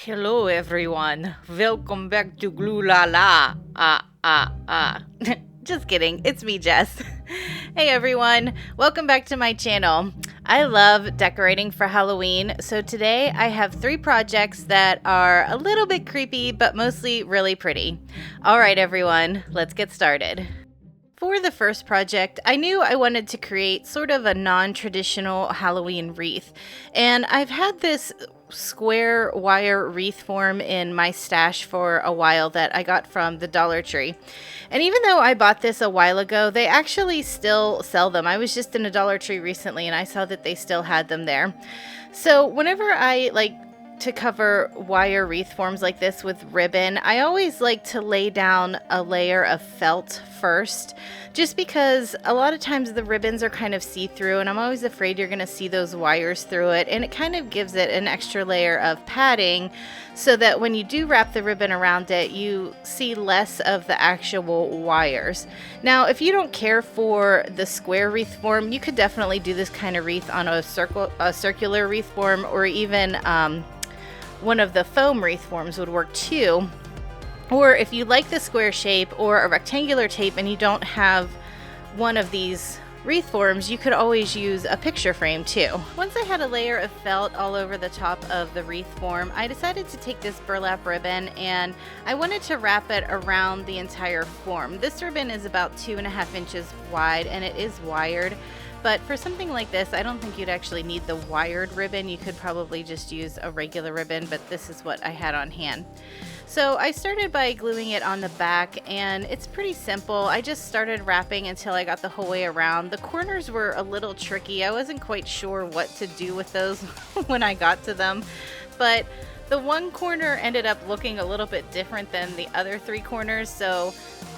Hello everyone, welcome back to Glue La La. Just kidding, it's me, Jess. Hey everyone, welcome back to my channel. I love decorating for Halloween, so today I have 3 projects that are a little bit creepy, but mostly really pretty. Alright everyone, let's get started. For the first project, I knew I wanted to create sort of a non-traditional Halloween wreath, and I've had this square wire wreath form in my stash for a while that I got from the Dollar Tree. And even though I bought this a while ago, they actually still sell them. I was just in a Dollar Tree recently and I saw that they still had them there. So whenever I like to cover wire wreath forms like this with ribbon, I always like to lay down a layer of felt first, just because a lot of times the ribbons are kind of see-through and I'm always afraid you're going to see those wires through it, and it kind of gives it an extra layer of padding so that when you do wrap the ribbon around it, you see less of the actual wires. Now, if you don't care for the square wreath form, you could definitely do this kind of wreath on a circular wreath form, or even one of the foam wreath forms would work too. Or if you like the square shape or a rectangular tape and you don't have one of these wreath forms, you could always use a picture frame too. Once I had a layer of felt all over the top of the wreath form, I decided to take this burlap ribbon and I wanted to wrap it around the entire form. This ribbon is about 2.5 inches wide and it is wired. But for something like this, I don't think you'd actually need the wired ribbon. You could probably just use a regular ribbon, but this is what I had on hand. So I started by gluing it on the back, and it's pretty simple. I just started wrapping until I got the whole way around. The corners were a little tricky. I wasn't quite sure what to do with those when I got to them, but the one corner ended up looking a little bit different than the other 3 corners,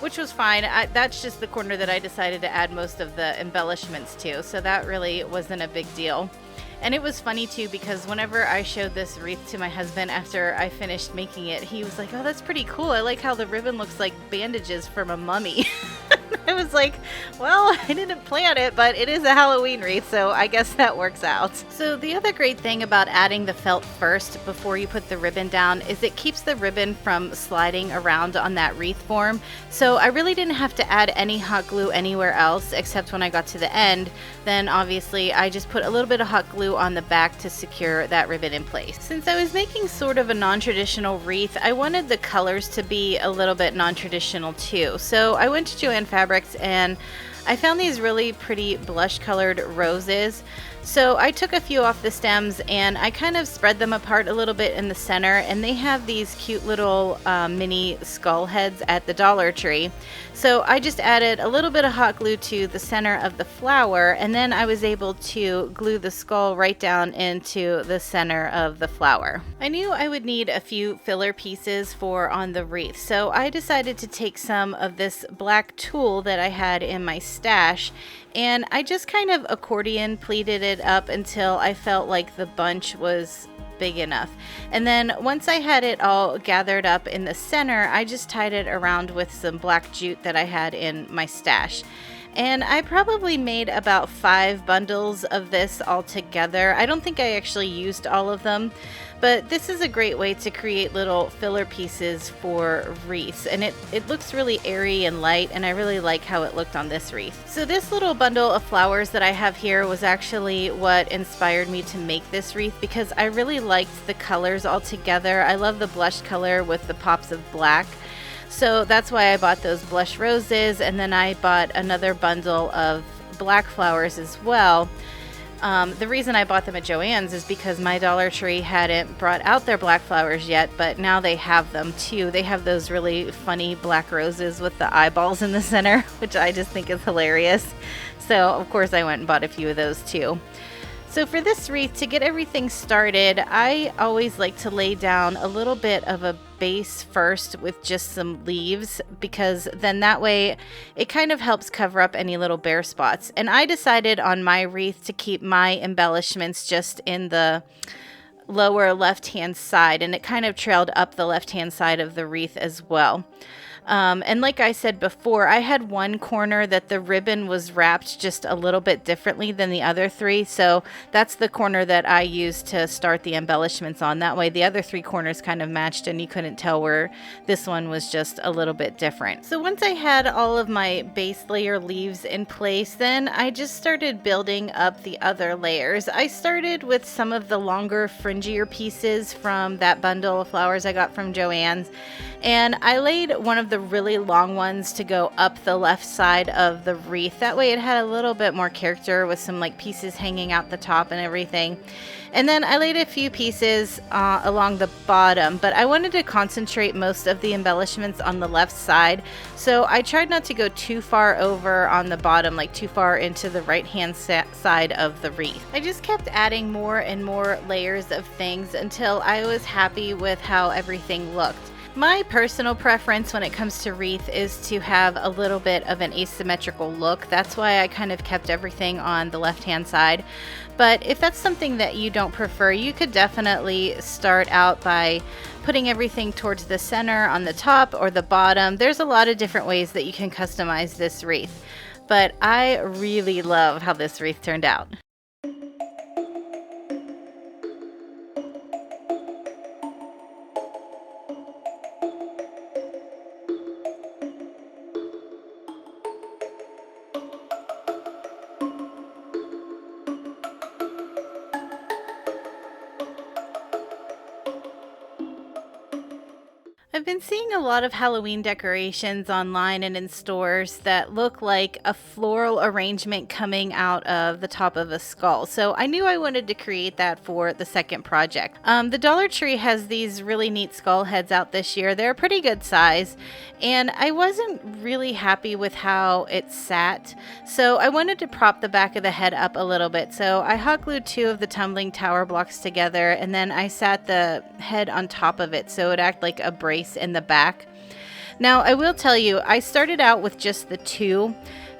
which was fine. That's just the corner that I decided to add most of the embellishments to, so that really wasn't a big deal. And it was funny too, because whenever I showed this wreath to my husband after I finished making it, he was like, "Oh, that's pretty cool. I like how the ribbon looks like bandages from a mummy." I was like, well, I didn't plan it, but it is a Halloween wreath, so I guess that works out. So the other great thing about adding the felt first before you put the ribbon down is it keeps the ribbon from sliding around on that wreath form. So I really didn't have to add any hot glue anywhere else except when I got to the end. Then obviously I just put a little bit of hot glue on the back to secure that ribbon in place. Since I was making sort of a non-traditional wreath, I wanted the colors to be a little bit non-traditional too. So I went to Joann Fabrics and I found these really pretty blush colored roses. So I took a few off the stems and I kind of spread them apart a little bit in the center, and they have these cute little mini skull heads at the Dollar Tree. So I just added a little bit of hot glue to the center of the flower, and then I was able to glue the skull right down into the center of the flower. I knew I would need a few filler pieces for on the wreath, so I decided to take some of this black tulle that I had in my stash, and I just kind of accordion pleated it up until I felt like the bunch was big enough. And then once I had it all gathered up in the center, I just tied it around with some black jute that I had in my stash. And I probably made about 5 bundles of this all together. I don't think I actually used all of them, but this is a great way to create little filler pieces for wreaths, and it looks really airy and light, and I really like how it looked on this wreath. So this little bundle of flowers that I have here was actually what inspired me to make this wreath, because I really liked the colors all together. I love the blush color with the pops of black. So that's why I bought those blush roses, and then I bought another bundle of black flowers as well. The reason I bought them at Joann's is because my Dollar Tree hadn't brought out their black flowers yet, but now they have them too. They have those really funny black roses with the eyeballs in the center, which I just think is hilarious. So of course I went and bought a few of those too. So for this wreath, to get everything started, I always like to lay down a little bit of a base first with just some leaves, because then that way it kind of helps cover up any little bare spots. And I decided on my wreath to keep my embellishments just in the lower left hand side, and it kind of trailed up the left hand side of the wreath as well. And like I said before, I had one corner that the ribbon was wrapped just a little bit differently than the other three. So that's the corner that I used to start the embellishments on. That way the other three corners kind of matched and you couldn't tell where this one was just a little bit different. So once I had all of my base layer leaves in place, then I just started building up the other layers. I started with some of the longer fringier pieces from that bundle of flowers I got from Joann's. And I laid one of the really long ones to go up the left side of the wreath. That way it had a little bit more character with some like pieces hanging out the top and everything. And then I laid a few pieces along the bottom, but I wanted to concentrate most of the embellishments on the left side. So I tried not to go too far over on the bottom, like too far into the right hand side of the wreath. I just kept adding more and more layers of things until I was happy with how everything looked. My personal preference when it comes to wreath is to have a little bit of an asymmetrical look. That's why I kind of kept everything on the left hand side. But if that's something that you don't prefer, you could definitely start out by putting everything towards the center on the top or the bottom. There's a lot of different ways that you can customize this wreath. But I really love how this wreath turned out. I've been seeing a lot of Halloween decorations online and in stores that look like a floral arrangement coming out of the top of a skull. So I knew I wanted to create that for the second project. The Dollar Tree has these really neat skull heads out this year. They're a pretty good size, and I wasn't really happy with how it sat. So I wanted to prop the back of the head up a little bit. So I hot glued 2 of the tumbling tower blocks together, and then I sat the head on top of it so it acted like a brace in the back. Now I will tell you, I started out with just the 2,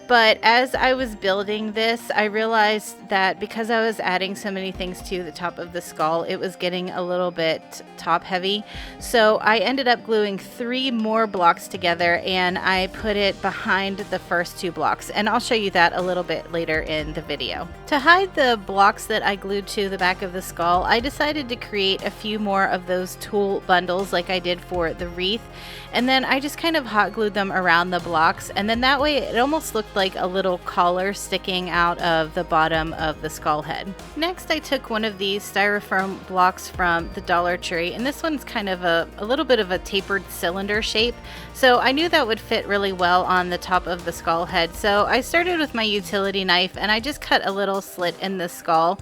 but as I was building this, I realized that because I was adding so many things to the top of the skull, it was getting a little bit top heavy. So I ended up gluing 3 more blocks together, and I put it behind the first 2 blocks, and I'll show you that a little bit later in the video. To hide the blocks that I glued to the back of the skull, I decided to create a few more of those tool bundles like I did for the wreath, and then I just kind of hot glued them around the blocks, and then that way it almost looked like a little collar sticking out of the bottom of the skull head. Next, I took one of these styrofoam blocks from the Dollar Tree, and this one's kind of a little bit of a tapered cylinder shape, so I knew that would fit really well on the top of the skull head. So I started with my utility knife and I just cut a little slit in the skull.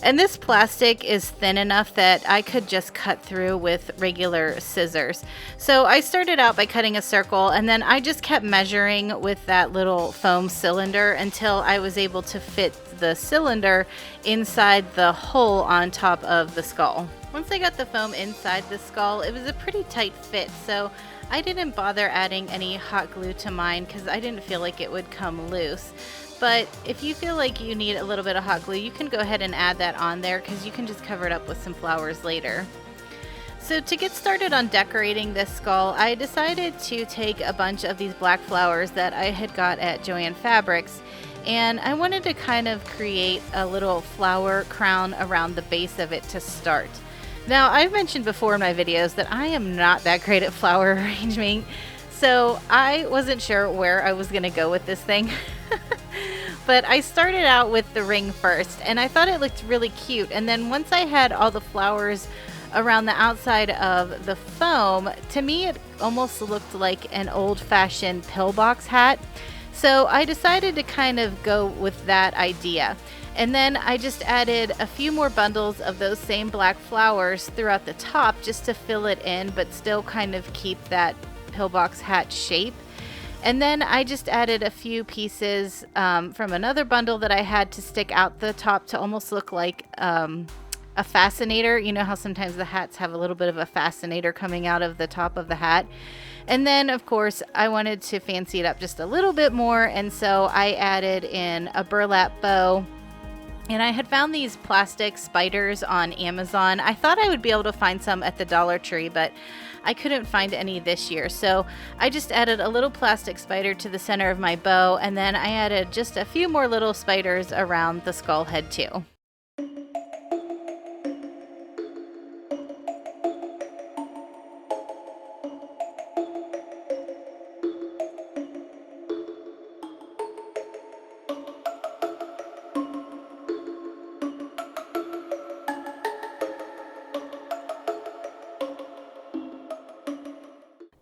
And this plastic is thin enough that I could just cut through with regular scissors. So I started out by cutting a circle, and then I just kept measuring with that little foam cylinder until I was able to fit the cylinder inside the hole on top of the skull. Once I got the foam inside the skull, it was a pretty tight fit, so I didn't bother adding any hot glue to mine because I didn't feel like it would come loose. But if you feel like you need a little bit of hot glue, you can go ahead and add that on there because you can just cover it up with some flowers later. So to get started on decorating this skull, I decided to take a bunch of these black flowers that I had got at Joann Fabrics, and I wanted to kind of create a little flower crown around the base of it to start. Now, I've mentioned before in my videos that I am not that great at flower arranging, so I wasn't sure where I was going to go with this thing. But I started out with the ring first, and I thought it looked really cute. And then once I had all the flowers around the outside of the foam, to me it almost looked like an old-fashioned pillbox hat. So I decided to kind of go with that idea. And then I just added a few more bundles of those same black flowers throughout the top just to fill it in, but still kind of keep that pillbox hat shape. And then I just added a few pieces from another bundle that I had to stick out the top to almost look like a fascinator. You know how sometimes the hats have a little bit of a fascinator coming out of the top of the hat. And then, of course, I wanted to fancy it up just a little bit more, and so I added in a burlap bow And I had found these plastic spiders on Amazon. I thought I would be able to find some at the Dollar Tree, but I couldn't find any this year. So I just added a little plastic spider to the center of my bow, and then I added just a few more little spiders around the skull head too.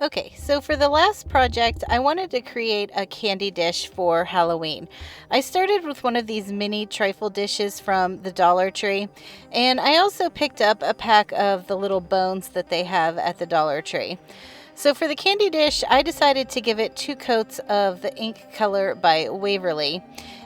Okay, so for the last project, I wanted to create a candy dish for Halloween. I started with one of these mini trifle dishes from the Dollar Tree, and I also picked up a pack of the little bones that they have at the Dollar Tree. So for the candy dish, I decided to give it 2 coats of the ink color by Waverly.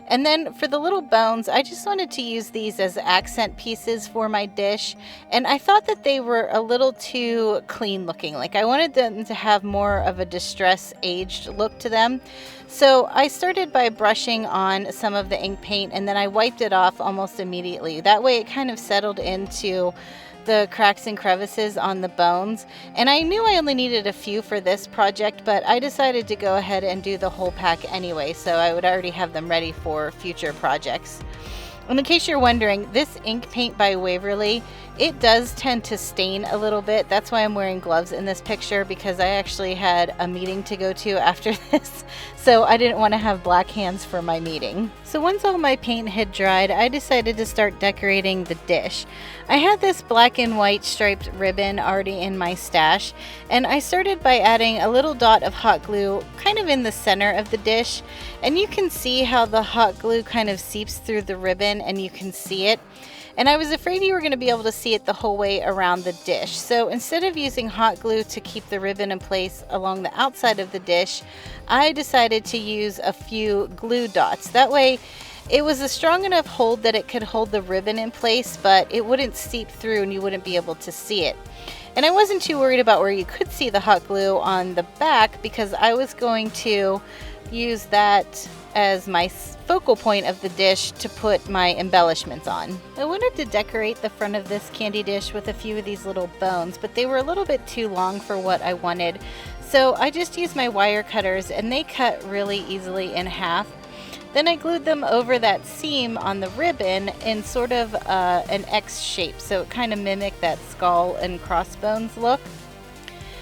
And then for the little bones, I just wanted to use these as accent pieces for my dish. And I thought that they were a little too clean looking. Like I wanted them to have more of a distress aged look to them. So I started by brushing on some of the ink paint, and then I wiped it off almost immediately. That way it kind of settled into the cracks and crevices on the bones. And I knew I only needed a few for this project, but I decided to go ahead and do the whole pack anyway, so I would already have them ready for future projects. And in case you're wondering, this ink paint by Waverly, it does tend to stain a little bit. That's why I'm wearing gloves in this picture, because I actually had a meeting to go to after this, so I didn't want to have black hands for my meeting. So once all my paint had dried, I decided to start decorating the dish. I had this black and white striped ribbon already in my stash, and I started by adding a little dot of hot glue kind of in the center of the dish, and you can see how the hot glue kind of seeps through the ribbon and you can see it. And I was afraid you were going to be able to see it the whole way around the dish. So instead of using hot glue to keep the ribbon in place along the outside of the dish, I decided to use a few glue dots. That way it was a strong enough hold that it could hold the ribbon in place, but it wouldn't seep through and you wouldn't be able to see it. And I wasn't too worried about where you could see the hot glue on the back, because I was going to use that as my focal point of the dish to put my embellishments on. I wanted to decorate the front of this candy dish with a few of these little bones, but they were a little bit too long for what I wanted. So I just used my wire cutters, and they cut really easily in half. Then I glued them over that seam on the ribbon in sort of an X shape, so it kind of mimicked that skull and crossbones look.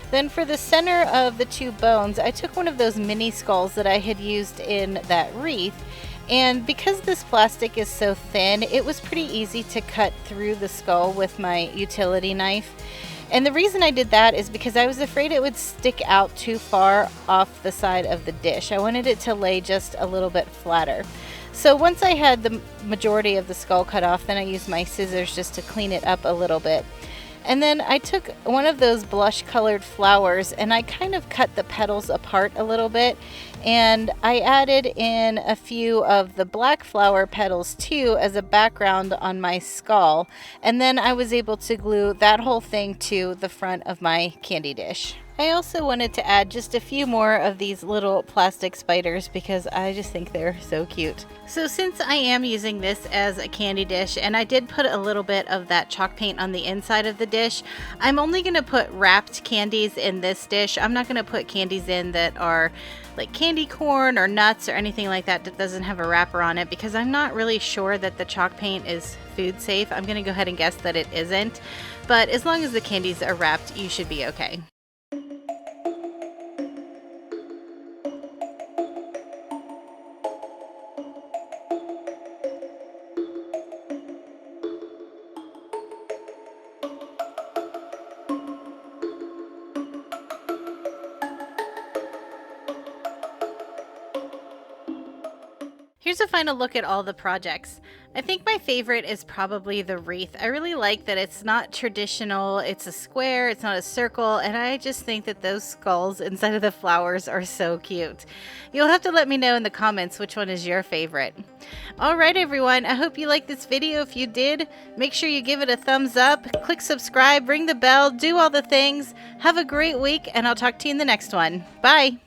Then for the center of the 2 bones, I took one of those mini skulls that I had used in that wreath, and because this plastic is so thin, it was pretty easy to cut through the skull with my utility knife. And the reason I did that is because I was afraid it would stick out too far off the side of the dish. I wanted it to lay just a little bit flatter. So once I had the majority of the skull cut off, then I used my scissors just to clean it up a little bit. And then I took one of those blush colored flowers and I kind of cut the petals apart a little bit, and I added in a few of the black flower petals too as a background on my skull, and then I was able to glue that whole thing to the front of my candy dish. I also wanted to add just a few more of these little plastic spiders because I just think they're so cute. So since I am using this as a candy dish, and I did put a little bit of that chalk paint on the inside of the dish, I'm only going to put wrapped candies in this dish. I'm not going to put candies in that are like candy corn or nuts or anything like that that doesn't have a wrapper on it, because I'm not really sure that the chalk paint is food safe. I'm going to go ahead and guess that it isn't, but as long as the candies are wrapped, you should be okay. Here's a final look at all the projects. I think my favorite is probably the wreath. I really like that it's not traditional, it's a square, it's not a circle, and I just think that those skulls inside of the flowers are so cute. You'll have to let me know in the comments which one is your favorite. Alright everyone, I hope you liked this video. If you did, make sure you give it a thumbs up, click subscribe, ring the bell, do all the things. Have a great week, and I'll talk to you in the next one. Bye!